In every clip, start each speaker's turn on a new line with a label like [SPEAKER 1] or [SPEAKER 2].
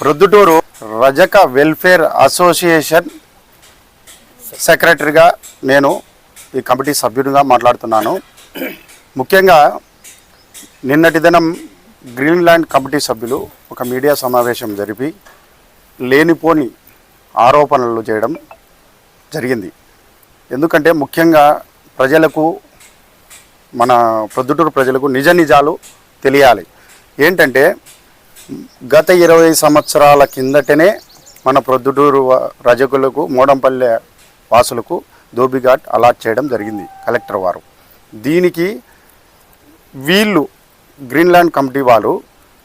[SPEAKER 1] ప్రొద్దుటూరు రజక welfare association సెక్రటరీగా నేను ఈ కమిటీ సభ్యుడిగా మాట్లాడుతున్నాను. ముఖ్యంగా నిన్నటి దినం గ్రీన్లాండ్ కమిటీ సభ్యులు ఒక మీడియా సమావేశం జరిపి లేనిపోని ఆరోపణలు చేయడం జరిగింది. ఎందుకంటే ముఖ్యంగా ప్రజలకు, మన ప్రొద్దుటూరు ప్రజలకు నిజ నిజాలు తెలియాలి. ఏంటంటే గత 20 సంవత్సరాల కిందటనే మన ప్రొద్దుటూరు రజకులకు, మోడంపల్లె వాసులకు దోబిఘాట్ అలాట్ చేయడం జరిగింది కలెక్టర్ వారు. దీనికి వీళ్ళు గ్రీన్లాండ్ కమిటీ వాళ్ళు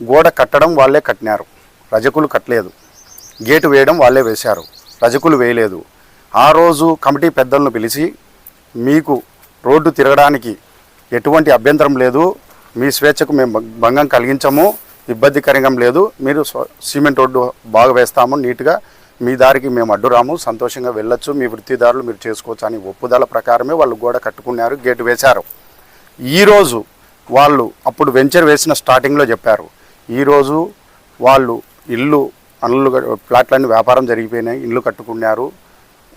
[SPEAKER 1] గోడ కట్టడం వాళ్ళే కట్టినారు, రజకులు కట్టలేదు. గేటు వేయడం వాళ్ళే వేశారు, రజకులు వేయలేదు. ఆ రోజు కమిటీ పెద్దలను పిలిచి, మీకు రోడ్డు తిరగడానికి ఎటువంటి అభ్యంతరం లేదు, మీ స్వేచ్ఛకు మేము భంగం కలిగించము, ఇబ్బందికరంగా లేదు, మీరు సిమెంట్ రోడ్డు బాగా వేస్తాము, నీట్గా మీ దారికి మేము అడ్డురాము, సంతోషంగా వెళ్ళొచ్చు, మీ వృత్తిదారులు మీరు చేసుకోవచ్చు అని ఒప్పుదల ప్రకారమే వాళ్ళు గోడ కట్టుకున్నారు, గేటు వేశారు. ఈరోజు వాళ్ళు అప్పుడు వెంచర్ వేసిన స్టార్టింగ్లో చెప్పారు, ఈరోజు వాళ్ళు అల్లు ప్లాట్లన్నీ వ్యాపారం జరిగిపోయినాయి, ఇల్లు కట్టుకున్నారు,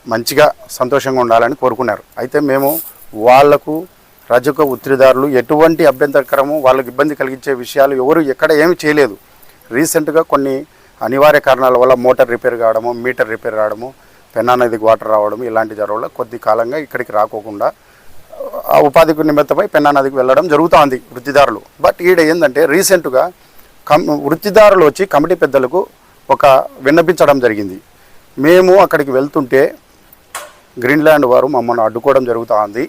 [SPEAKER 1] మంచిగా సంతోషంగా ఉండాలని కోరుకున్నారు. అయితే మేము వాళ్లకు రజక ఉత్తిదారులు ఎటువంటి అభ్యంతరకరము, వాళ్ళకి ఇబ్బంది కలిగించే విషయాలు ఎవరు ఎక్కడ ఏమి చేయలేదు. రీసెంట్గా కొన్ని అనివార్య కారణాల వల్ల మోటార్ రిపేర్ కావడము, మీటర్ రిపేర్ రావడము, పెన్నా నదికి వాటర్ రావడం, ఇలాంటి జరగడం కొద్ది కాలంగా ఇక్కడికి రాకోకుండా ఆ ఉపాధికి నిమిత్తమై పెన్నా నదికి వెళ్ళడం జరుగుతుంది వృత్తిదారులు. బట్ ఈడ ఏంటంటే రీసెంట్గా వృత్తిదారులు వచ్చి కమిటీ పెద్దలకు ఒక విన్నపించడం జరిగింది. మేము అక్కడికి వెళ్తుంటే గ్రీన్లాండ్ వారు మమ్మల్ని అడ్డుకోవడం జరుగుతుంది,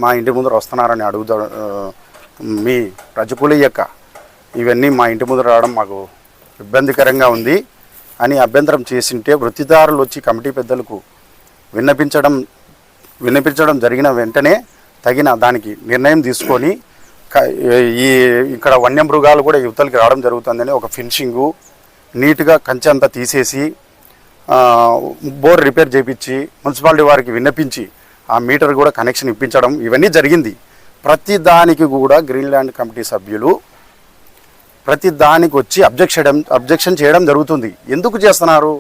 [SPEAKER 1] మా ఇంటి ముందర వస్తున్నారని అడుగుతా, మీ రజకుల యొక్క ఇవన్నీ మా ఇంటి ముందర రావడం మాకు ఇబ్బందికరంగా ఉంది అని అభ్యంతరం చేసింటే వృత్తిదారులు వచ్చి కమిటీ పెద్దలకు విన్నపించడం జరిగిన వెంటనే తగిన దానికి నిర్ణయం తీసుకొని ఇక్కడ వన్యమృగాలు కూడా యువతలకి రావడం జరుగుతుందని ఒక ఫినిషింగు నీట్గా కంచె అంతా తీసేసి బోర్ రిపేర్ చేయించి మున్సిపాలిటీ వారికి విన్నపించి ఆ మీటర్ కూడా కనెక్షన్ ఇప్పించడం ఇవన్నీ జరిగింది. ప్రతి దానికి కూడా గ్రీన్లాండ్ కమిటీ సభ్యులు ప్రతి దానికి వచ్చి అబ్జెక్షన్ చేయడం జరుగుతుంది. ఎందుకు చేస్తున్నారు?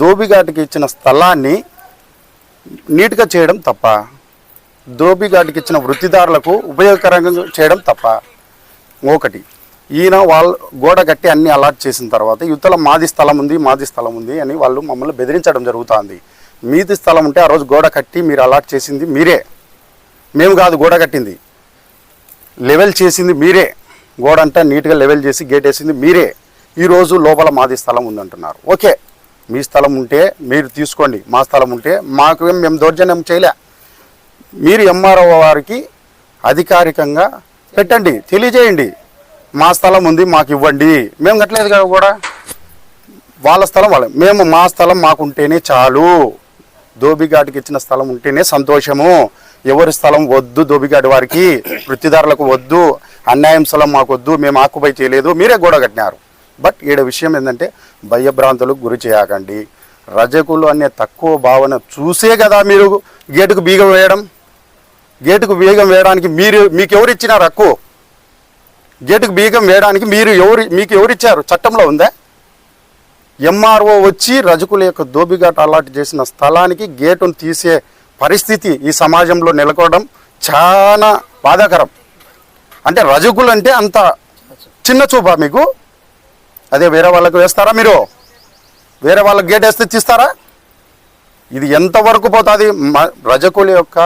[SPEAKER 1] దోబిఘాట్కి ఇచ్చిన స్థలాన్ని నీట్గా చేయడం తప్ప, దోబిఘాట్కి ఇచ్చిన వృత్తిదారులకు ఉపయోగకరంగా చేయడం తప్ప. ఒకటి, ఈయన వాళ్ళు గోడ కట్టి అన్నీ అలాట్ చేసిన తర్వాత యువతల మాది స్థలం ఉంది అని వాళ్ళు మమ్మల్ని బెదిరించడం జరుగుతుంది. మీది స్థలం ఉంటే ఆ రోజు గోడ కట్టి మీరు అలాట్ చేసింది మీరే, మేము కాదు గోడ కట్టింది, లెవెల్ చేసింది మీరే, గోడ అంతా నీట్గా లెవెల్ చేసి గేట్ వేసింది మీరే. ఈరోజు లోపల మాది స్థలం ఉందంటున్నారు. ఓకే, మీ స్థలం ఉంటే మీరు తీసుకోండి, మా స్థలం ఉంటే మేము దౌర్జన్యం చేయలే. మీరు ఎంఆర్ఓ వారికి అధికారికంగా పెట్టండి, తెలియజేయండి, మా స్థలం ఉంది మాకు ఇవ్వండి, మేము కట్టలేదు కదా కూడా, వాళ్ళ స్థలం మేము మా స్థలం మాకుంటేనే చాలు, దోబిఘాట్కి ఇచ్చిన స్థలం ఉంటేనే సంతోషము, ఎవరి స్థలం వద్దు, దోబిఘాట్ వారికి వృత్తిదారులకు వద్దు, అన్యాయం స్థలం మాకు వద్దు, మేము ఆక్యుపై చేయలేదు, మీరే గోడ కట్టినారు. బట్ ఈడ విషయం ఏంటంటే భయభ్రాంతులకు గురి చేయకండి. రజకులు అనే తక్కువ భావన చూసే కదా మీరు గేటుకు బీగం వేయడం. గేటుకు బీగం వేయడానికి మీకు ఎవరు ఇచ్చినారు హక్కు? గేటుకు బీగం వేయడానికి మీకు ఎవరిచ్చారు? చట్టంలో ఉందా? ఎంఆర్ఓ వచ్చి రజకుల యొక్క దోబిఘాట్ అలాట్ చేసిన స్థలానికి గేటును తీసే పరిస్థితి ఈ సమాజంలో నెలకొనడం చాలా బాధాకరం. అంటే రజకులు అంటే అంత చిన్న చూపా మీకు? అదే వేరే వాళ్ళకు వేస్తారా? మీరు వేరే వాళ్ళకి గేట్ వేస్తే తీస్తారా? ఇది ఎంతవరకు పోతుంది? రజకుల యొక్క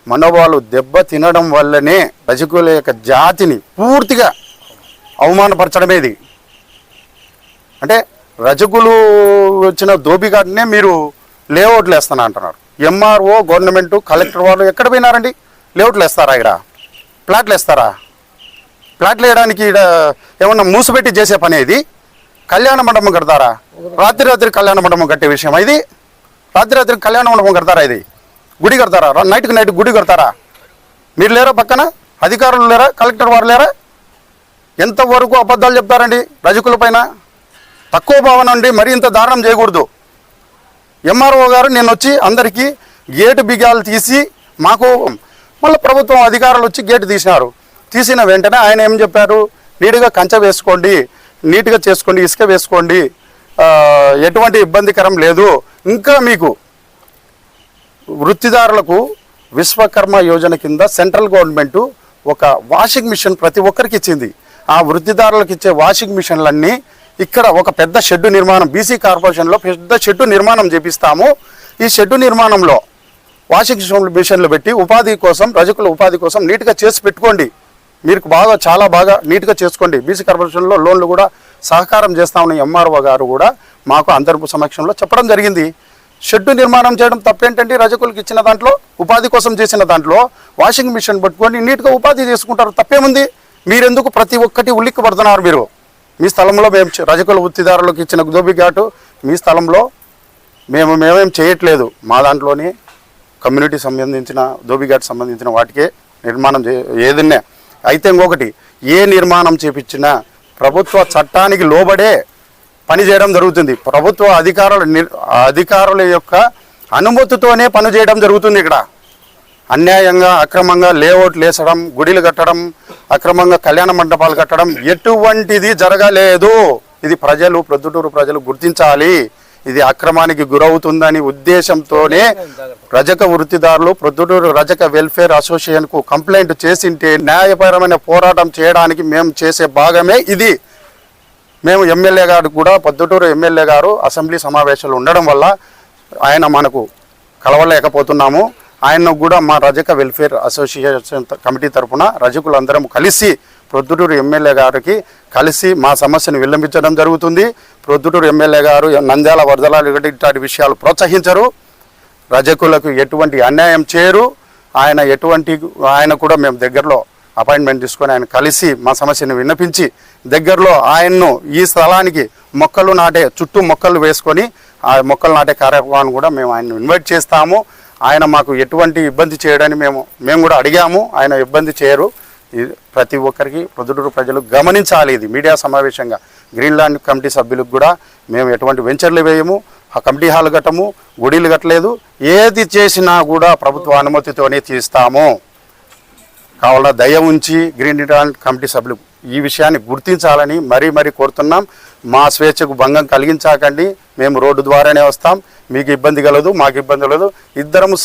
[SPEAKER 1] మనోభావాలు దెబ్బ తినడం వల్లనే రజకుల యొక్క జాతిని పూర్తిగా అవమానపరచడమేది. అంటే రజకులు వచ్చిన దోబిఘాట్నే మీరు లేఅవుట్లు వేస్తాను అంటున్నారు. ఎంఆర్ఓ, గవర్నమెంటు, కలెక్టర్ వాళ్ళు ఎక్కడ పోయినారండి? లేఅవుట్లు వేస్తారా? ఇక్కడ ప్లాట్లు వేస్తారా? ప్లాట్లు వేయడానికి ఇక్కడ ఏమన్నా మూసిపెట్టి చేసే పని ఇది? కళ్యాణ మండపం కడతారా? రాత్రి కళ్యాణ మండపం కట్టే విషయం ఇది? రాత్రి కళ్యాణ మండపం కడతారా? ఇది గుడి కడతారా? నైట్ గుడి కడతారా? మీరు లేరా? పక్కన అధికారులు లేరా? కలెక్టర్ వారు లేరా? ఎంతవరకు అబద్ధాలు చెప్తారండి రజకుల పైన? తక్కువ భావన అండి, మరి ఇంత దారుణం చేయకూడదు. ఎంఆర్ఓ గారు నేను వచ్చి అందరికీ గేటు బిగాలు తీసి మాకు మళ్ళీ ప్రభుత్వం అధికారులు వచ్చి గేటు తీసినారు. తీసిన వెంటనే ఆయన ఏం చెప్పారు? నీట్గా కంచె వేసుకోండి, నీట్గా చేసుకోండి, ఇసుక వేసుకోండి, ఎటువంటి ఇబ్బందికరం లేదు. ఇంకా మీకు వృత్తిదారులకు విశ్వకర్మ యోజన కింద సెంట్రల్ గవర్నమెంట్ ఒక వాషింగ్ మిషన్ ప్రతి ఒక్కరికి ఇచ్చింది. ఆ వృత్తిదారులకు ఇచ్చే వాషింగ్ మిషన్లన్నీ ఇక్కడ ఒక పెద్ద షెడ్డు నిర్మాణం, బీసీ కార్పొరేషన్లో పెద్ద షెడ్డు నిర్మాణం చేపిస్తాము. ఈ షెడ్డు నిర్మాణంలో వాషింగ్ మిషన్లు పెట్టి ఉపాధి కోసం, రజకుల ఉపాధి కోసం నీట్గా చేసి పెట్టుకోండి. మీరు చాలా బాగా నీట్గా చేసుకోండి. బీసీ కార్పొరేషన్లో లోన్లు కూడా సహకారం చేస్తామని ఎంఆర్ఓ గారు కూడా మాకు అందరి సమక్షంలో చెప్పడం జరిగింది. షెడ్డు నిర్మాణం చేయడం తప్పేంటంటే, రజకులకు ఇచ్చిన దాంట్లో ఉపాధి కోసం చేసిన దాంట్లో వాషింగ్ మిషన్ పట్టుకొని నీట్గా ఉపాధి చేసుకుంటారు, తప్పేముంది? మీరెందుకు ప్రతి ఒక్కటి ఉల్లిక్కి పడుతున్నారు? మీరు మీ స్థలంలో మేము రజకుల వృత్తిదారులకు ఇచ్చిన దోబిఘాటు మీ స్థలంలో మేమేం చేయట్లేదు. మా దాంట్లోనే కమ్యూనిటీ సంబంధించిన దోబిఘాట్ సంబంధించిన వాటికే నిర్మాణం ఏదన్నా అయితే. ఇంకొకటి, ఏ నిర్మాణం చేపించినా ప్రభుత్వ చట్టానికి లోబడే పని చేయడం జరుగుతుంది. ప్రభుత్వ అధికారుల యొక్క అనుమతితోనే పని చేయడం జరుగుతుంది. ఇక్కడ అన్యాయంగా అక్రమంగా లేఅవుట్లు వేసడం, గుడిలు కట్టడం, అక్రమంగా కళ్యాణ మండపాలు కట్టడం ఎటువంటిది జరగలేదు. ఇది ప్రొద్దుటూరు ప్రజలు గుర్తించాలి. ఇది అక్రమానికి గురవుతుందని ఉద్దేశంతోనే రజక వృత్తిదారులు ప్రొద్దుటూరు రజక వెల్ఫేర్ అసోసియేషన్కు కంప్లైంట్ చేసింటే న్యాయపరమైన పోరాటం చేయడానికి మేము చేసే భాగమే ఇది. మేము ఎమ్మెల్యే గారు కూడా, పొద్దుటూరు ఎమ్మెల్యే గారు అసెంబ్లీ సమావేశాలు ఉండడం వల్ల ఆయన మనకు కలవలేకపోతున్నాము. ఆయన్ను కూడా మా రజక వెల్ఫేర్ అసోసియేషన్ కమిటీ తరఫున రజకులందరం కలిసి ప్రొద్దుటూరు ఎమ్మెల్యే గారికి కలిసి మా సమస్యను విన్నవించడం జరుగుతుంది. ప్రొద్దుటూరు ఎమ్మెల్యే గారు నంద్యాల వరదలాలు ఇట్లాంటి విషయాలు ప్రోత్సహించరు, రజకులకు ఎటువంటి అన్యాయం చేయరు. ఆయన కూడా మేము దగ్గరలో అపాయింట్మెంట్ తీసుకొని ఆయన కలిసి మా సమస్యను విన్నపించి దగ్గరలో ఆయన్ను ఈ స్థలానికి చుట్టూ మొక్కలు వేసుకొని ఆ మొక్కలు నాటే కార్యక్రమాన్ని కూడా మేము ఆయన్ను ఇన్వైట్ చేస్తాము. ఆయన మాకు ఎటువంటి ఇబ్బంది చేయడని మేము కూడా అడిగాము. ఆయన ఇబ్బంది చేయరు. ప్రతి ఒక్కరికి ప్రొద్దుటూరు ప్రజలు గమనించాలి. ఇది మీడియా సమావేశంగా గ్రీన్లాండ్ కమిటీ సభ్యులకు కూడా మేము ఎటువంటి వెంచర్లు వేయము, ఆ కమిటీ హాల్ కట్టము, గుడిలు కట్టలేదు. ఏది చేసినా కూడా ప్రభుత్వ అనుమతితోనే తీస్తాము. కావాల దయ ఉంచి గ్రీన్లాండ్ కమిటీ సభ్యులు ఈ విషయాన్ని గుర్తించాలని మరీ కోరుతున్నాం. మా స్వేచ్ఛకు భంగం కలిగించకండి. మేము రోడ్డు ద్వారానే వస్తాం. మీకు ఇబ్బంది కలదు, మాకు ఇబ్బంది కలదు. ఇద్దరము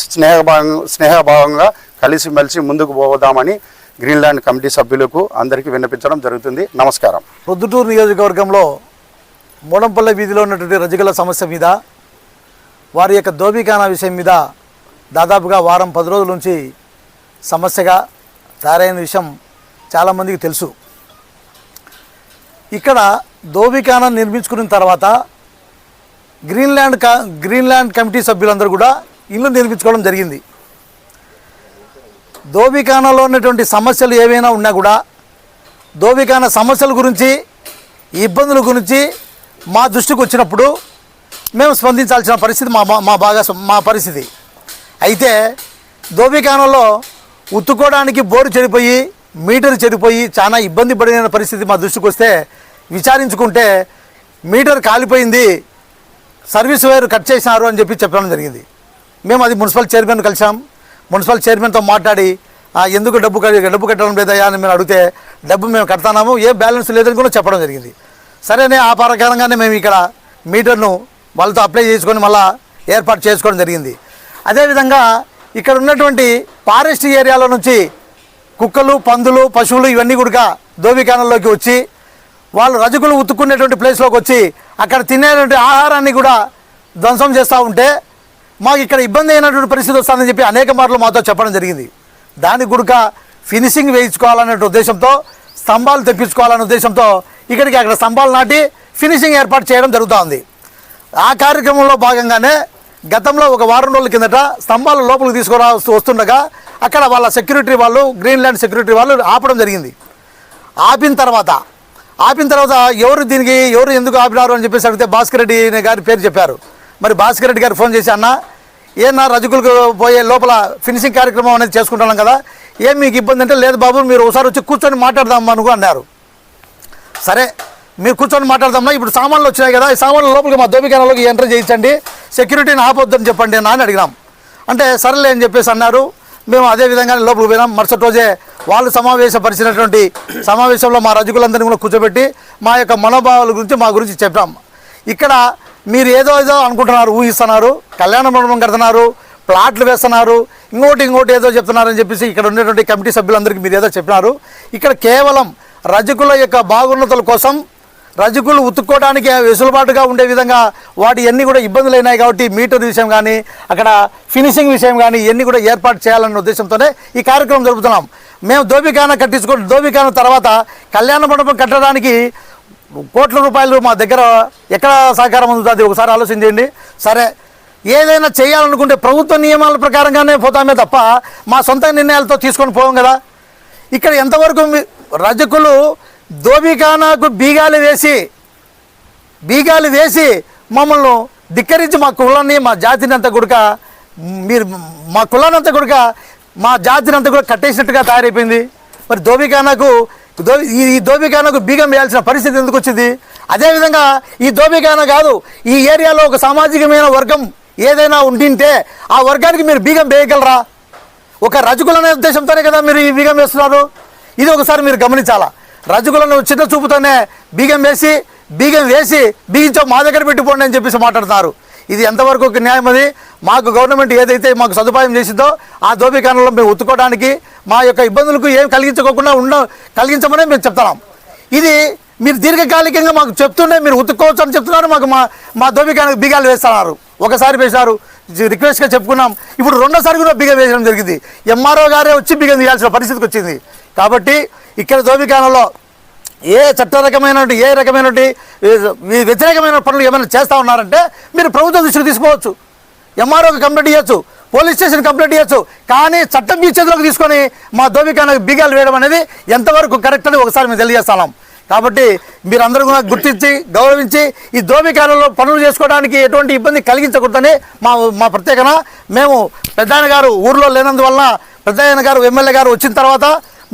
[SPEAKER 1] స్నేహభావంగా కలిసిమెలిసి ముందుకు పోదామని గ్రీన్లాండ్ కమిటీ సభ్యులకు అందరికీ విన్నపించడం జరుగుతుంది. నమస్కారం.
[SPEAKER 2] ప్రొద్దుటూరు నియోజకవర్గంలో మోడంపల్లె వీధిలో ఉన్నటువంటి రజకుల సమస్య మీద, వారి యొక్క దోబిఖానా విషయం మీద దాదాపుగా వారం 10 రోజుల నుంచి సమస్యగా తయారైన విషయం చాలామందికి తెలుసు. ఇక్కడ దోబిఖానా నిర్మించుకున్న తర్వాత గ్రీన్లాండ్ కమిటీ సభ్యులందరూ కూడా ఇల్లు నిర్మించుకోవడం జరిగింది. దోబిఖానాలో ఉన్నటువంటి సమస్యలు ఏవైనా ఉన్నా కూడా దోబిఖానా సమస్యల గురించి, ఇబ్బందుల గురించి మా దృష్టికి వచ్చినప్పుడు మేము స్పందించాల్సిన పరిస్థితి మా పరిస్థితి. అయితే దోబిఖానాలో ఉత్తుకోవడానికి బోరు చెడిపోయి, మీటర్ చెడిపోయి చాలా ఇబ్బంది పడిన పరిస్థితి మా దృష్టికి వస్తే విచారించుకుంటే మీటర్ కాలిపోయింది, సర్వీస్ వైర్ కట్ చేసినారు అని చెప్పడం జరిగింది. మేము అది మున్సిపల్ చైర్మన్ కలిసాం. మున్సిపల్ చైర్మన్తో మాట్లాడి ఎందుకు డబ్బు కట్టడం లేదయ్యా అని మేము అడిగితే డబ్బు మేము కడతాము, ఏ బ్యాలెన్స్ లేదని కూడా చెప్పడం జరిగింది. సరేనే ఆ ప్రకారంగానే మేము ఇక్కడ మీటర్ను వాళ్ళతో అప్లై చేసుకొని మళ్ళీ ఏర్పాటు చేసుకోవడం జరిగింది. అదేవిధంగా ఇక్కడ ఉన్నటువంటి ఫారెస్ట్ ఏరియాలో నుంచి కుక్కలు, పందులు, పశువులు ఇవన్నీ కూడా దోబిఖానాల్లోకి వచ్చి వాళ్ళు రజకులు ఉతుక్కునేటువంటి ప్లేస్లోకి వచ్చి అక్కడ తినేటువంటి ఆహారాన్ని కూడా ధ్వంసం చేస్తూ ఉంటే మాకు ఇక్కడ ఇబ్బంది అయినటువంటి పరిస్థితి వస్తుందని చెప్పి అనేక మార్లు మాతో చెప్పడం జరిగింది. దానికి కూడా ఫినిషింగ్ వేయించుకోవాలనే ఉద్దేశంతో, స్తంభాలు తెప్పించుకోవాలనే ఉద్దేశంతో అక్కడ స్తంభాలు నాటి ఫినిషింగ్ ఏర్పాటు చేయడం జరుగుతూ ఉంది. ఆ కార్యక్రమంలో భాగంగానే గతంలో ఒక వారం రోజుల కిందట స్తంభాలు లోపలికి వస్తుండగా అక్కడ వాళ్ళ సెక్యూరిటీ వాళ్ళు, గ్రీన్లాండ్ సెక్యూరిటీ వాళ్ళు ఆపడం జరిగింది. ఆపిన తర్వాత ఎవరు ఎందుకు ఆపినారు అని చెప్పేసి అడిగితే భాస్కర్ రెడ్డి గారి పేరు చెప్పారు. మరి భాస్కర్ రెడ్డి గారు ఫోన్ చేసి, అన్న ఏమన్నా రజకులకు పోయే లోపల ఫినిషింగ్ కార్యక్రమం అనేది చేసుకుంటున్నాం కదా, ఏం మీకు ఇబ్బంది అంటే, లేదు బాబు మీరు ఒకసారి వచ్చి కూర్చొని మాట్లాడదాం అనుకో అన్నారు. సరే మీరు కూర్చొని మాట్లాడదామన్నా, ఇప్పుడు సామాన్లు వచ్చినాయి కదా, ఈ సామాన్లు లోపలికి మా దోబిఖానాలోకి ఎంటర్ చేయించండి, సెక్యూరిటీని ఆపొద్దని చెప్పండి అని అడిగినాం. అంటే సరేలే అని చెప్పేసి అన్నారు. మేము అదే విధంగా లోపలికి పోయినాం. మరుసటి రోజే వాళ్ళు సమావేశపరిచినటువంటి సమావేశంలో మా రజకులందరినీ కూడా కూర్చోబెట్టి మా యొక్క మనోభావాల గురించి మా గురించి చెప్పాం. ఇక్కడ మీరు ఏదో అనుకుంటున్నారు, ఊహిస్తున్నారు, కళ్యాణ మండపం కడుతున్నారు, ప్లాట్లు వేస్తున్నారు, ఇంకోటి ఏదో చెప్తున్నారని చెప్పేసి ఇక్కడ ఉన్నటువంటి కమిటీ సభ్యులందరికీ మీరు ఏదో చెప్పినారు. ఇక్కడ కేవలం రజకుల యొక్క బాగున్నతుల కోసం, రజకులు ఉతుక్కోవడానికి వెసులుబాటుగా ఉండే విధంగా వాటి అన్నీ కూడా ఇబ్బందులు అయినాయి కాబట్టి మీటర్ విషయం కానీ అక్కడ ఫినిషింగ్ విషయం కానీ ఇవన్నీ కూడా ఏర్పాటు చేయాలన్న ఉద్దేశంతోనే ఈ కార్యక్రమం జరుపుతున్నాం. మేము దోబిఖానా తర్వాత కళ్యాణ మండపం కట్టడానికి కోట్ల రూపాయలు మా దగ్గర ఎక్కడ సహకారం అందుతుంది ఒకసారి ఆలోచన చేయండి. సరే, ఏదైనా చేయాలనుకుంటే ప్రభుత్వ నియమాల ప్రకారంగానే పోతామే తప్ప మా సొంత నిర్ణయాలతో తీసుకొని పోం కదా. ఇక్కడ ఎంతవరకు రజకులు దోబిఖానాకు బీగాలు వేసి మమ్మల్ని ధిక్కరించి మా కులాన్ని, మా జాతిని అంతా కూడా మీరు మా కులాన్ని అంతా కూడా మా జాతిని అంతా కూడా కట్టేసినట్టుగా తయారైపోయింది. మరి ఈ దోబిఖానాకు బీగం వేయాల్సిన పరిస్థితి ఎందుకు వచ్చింది? అదేవిధంగా ఈ దోబిఖానా కాదు, ఈ ఏరియాలో ఒక సామాజికమైన వర్గం ఏదైనా ఉండింటే ఆ వర్గానికి మీరు బీగం వేయగలరా? ఒక రజకులనే ఉద్దేశంతోనే కదా మీరు ఈ బీగం వేస్తున్నారు. ఇది ఒకసారి మీరు గమనించాలా. రజకులను చిన్న చూపుతోనే బీగం వేసి బీగించో మా దగ్గర పెట్టిపోండి అని చెప్పేసి మాట్లాడుతున్నారు. ఇది ఎంతవరకు ఒక న్యాయం? అది మాకు గవర్నమెంట్ ఏదైతే మాకు సదుపాయం చేసిందో ఆ దోబిఖానాలో మేము ఉత్తుకోవడానికి మా యొక్క ఇబ్బందులకు ఏం కలిగించమని మేము చెప్తున్నాం. ఇది మీరు దీర్ఘకాలికంగా మాకు చెప్తుండే మీరు ఉతుక్కోవచ్చు అని చెప్తున్నారు. మాకు మా దోబిఖానాకు బీగాలు వేస్తున్నారు. ఒకసారి వేశారు, రిక్వెస్ట్గా చెప్పుకున్నాం. ఇప్పుడు రెండోసారి కూడా బీగం వేయడం జరిగింది. ఎంఆర్ఓ గారే వచ్చి బీగం తీయాల్సిన పరిస్థితికి వచ్చింది. కాబట్టి ఇక్కడ దోబిఖానాలో ఏ రకమైనటువంటి వ్యతిరేకమైన పనులు ఏమైనా చేస్తూ ఉన్నారంటే మీరు ప్రభుత్వం దృష్టికి తీసుకోవచ్చు, ఎంఆర్ఓకి కంప్లైంట్ ఇవ్వచ్చు, పోలీస్ స్టేషన్ కంప్లైంట్ ఇవ్వచ్చు. కానీ చట్టం మీ చేతిలోకి తీసుకొని మా దోబిఖానాకు బీగాలు వేయడం అనేది ఎంతవరకు కరెక్ట్ అని ఒకసారి మేము తెలియజేస్తున్నాం. కాబట్టి మీరందరూ కూడా గుర్తించి గౌరవించి ఈ దోబిఖానాలో పనులు చేసుకోవడానికి ఎటువంటి ఇబ్బంది కలిగించకూడదని మా ప్రత్యేకన. మేము పెద్దాయన గారు ఊర్లో లేనందువలన పెద్దాయన గారు ఎమ్మెల్యే గారు వచ్చిన తర్వాత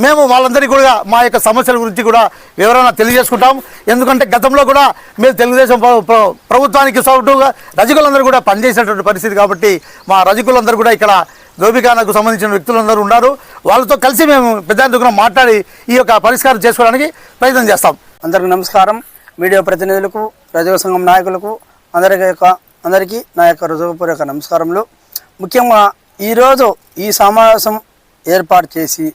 [SPEAKER 2] మేము వాళ్ళందరికీ కూడా మా యొక్క సమస్యల గురించి కూడా వివరణ తెలియజేసుకుంటాం. ఎందుకంటే గతంలో కూడా మేము తెలుగుదేశం ప్రభుత్వానికి సపోర్టుగా రజకులందరూ కూడా పనిచేసినటువంటి పరిస్థితి. కాబట్టి మా రజకులందరూ కూడా ఇక్కడ దోబిఖానాకు సంబంధించిన వ్యక్తులందరూ ఉన్నారు. వాళ్ళతో కలిసి మేము పెద్ద మాట్లాడి ఈ యొక్క పరిష్కారం చేసుకోవడానికి ప్రయత్నం చేస్తాం.
[SPEAKER 3] అందరికీ నమస్కారం. మీడియా ప్రతినిధులకు, రజక సంఘం నాయకులకు అందరికీ నా యొక్క హృదయపూర్వక నమస్కారములు. ముఖ్యంగా ఈరోజు ఈ సమావేశం ఏర్పాటు చేసి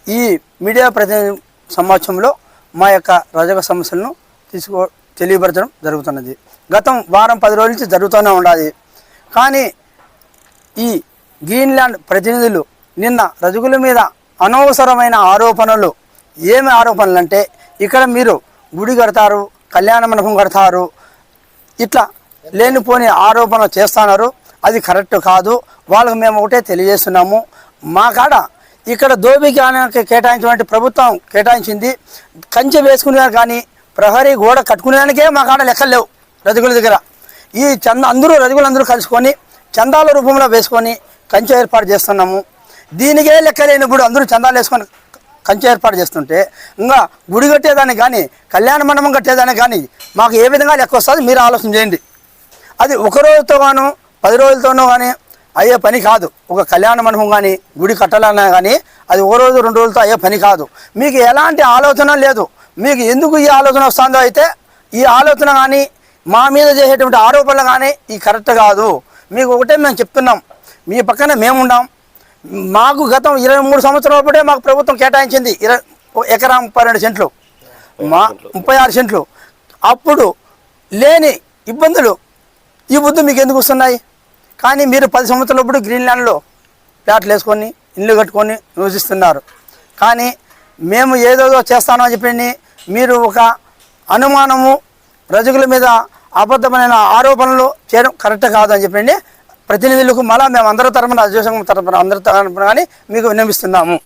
[SPEAKER 3] ఈ మీడియా ప్రతినిధి సమావేశంలో మా యొక్క రజక సమస్యలను తెలియపరచడం జరుగుతున్నది. గతం వారం 10 రోజుల నుంచి జరుగుతూనే ఉండాలి. కానీ ఈ గ్రీన్లాండ్ ప్రతినిధులు నిన్న రజకుల మీద అనవసరమైన ఆరోపణలు. ఏమి ఆరోపణలు అంటే ఇక్కడ మీరు గుడి కడతారు, కళ్యాణ మండపం కడతారు, ఇట్లా లేనిపోని ఆరోపణ చేస్తున్నారు. అది కరెక్ట్ కాదు. వాళ్ళకు మేము ఒకటే తెలియజేస్తున్నాము. మా కాడ ఇక్కడ దోబిఖానాకి కేటాయించినటువంటి ప్రభుత్వం కేటాయించింది. కంచె వేసుకునేదానికి కానీ ప్రహరీ గోడ కట్టుకునేదానికే మా కాడ లెక్కలు లేవు రజకుల దగ్గర. ఈ అందరూ రజకులందరూ కలుసుకొని చందాల రూపంలో వేసుకొని కంచె ఏర్పాటు చేస్తున్నాము. దీనికే లెక్క లేనప్పుడు అందరూ చందాలు వేసుకొని కంచె ఏర్పాటు చేస్తుంటే ఇంకా గుడి కట్టేదానికి కానీ కళ్యాణ మండపం కట్టేదానికి కానీ మాకు ఏ విధంగా లెక్క వస్తుంది మీరు ఆలోచన చేయండి. అది ఒక రోజుతో గాను 10 రోజులతోనో కానీ అయ్యే పని కాదు. ఒక కళ్యాణ మండపం కానీ గుడి కట్టాలన్నా కానీ అది 1 రోజు 2 రోజులతో అయ్యే పని కాదు. మీకు ఎలాంటి ఆలోచన లేదు. మీకు ఎందుకు ఈ ఆలోచన వస్తుందో అయితే ఈ ఆలోచన కానీ మా మీద చేసేటువంటి ఆరోపణలు కానీ ఈ కరెక్ట్ కాదు. మీకు ఒకటే మేము చెప్తున్నాం, మీ పక్కన మేమున్నాం. మాకు గతం 23 సంవత్సరాల అప్పుడే మాకు ప్రభుత్వం కేటాయించింది ఎకరా 32 సెంట్లు, 36 సెంట్లు. అప్పుడు లేని ఇబ్బందులు ఈ బుద్ధి మీకు ఎందుకు వస్తున్నాయి? కానీ మీరు 10 సంవత్సరాలప్పుడు గ్రీన్లాండ్లో ప్లాట్లు వేసుకొని ఇల్లు కట్టుకొని నివసిస్తున్నారు. కానీ మేము ఏదేదో చేస్తామని చెప్పండి మీరు ఒక అనుమానము రజకుల మీద అబద్ధమైన ఆరోపణలు చేయడం కరెక్ట్ కాదు అని చెప్పండి ప్రతినిధులకు మళ్ళీ మేము అందరి తరపున రజక సంఘం తరపున అందరి తరపున కానీ మీకు విన్నవిస్తున్నాము.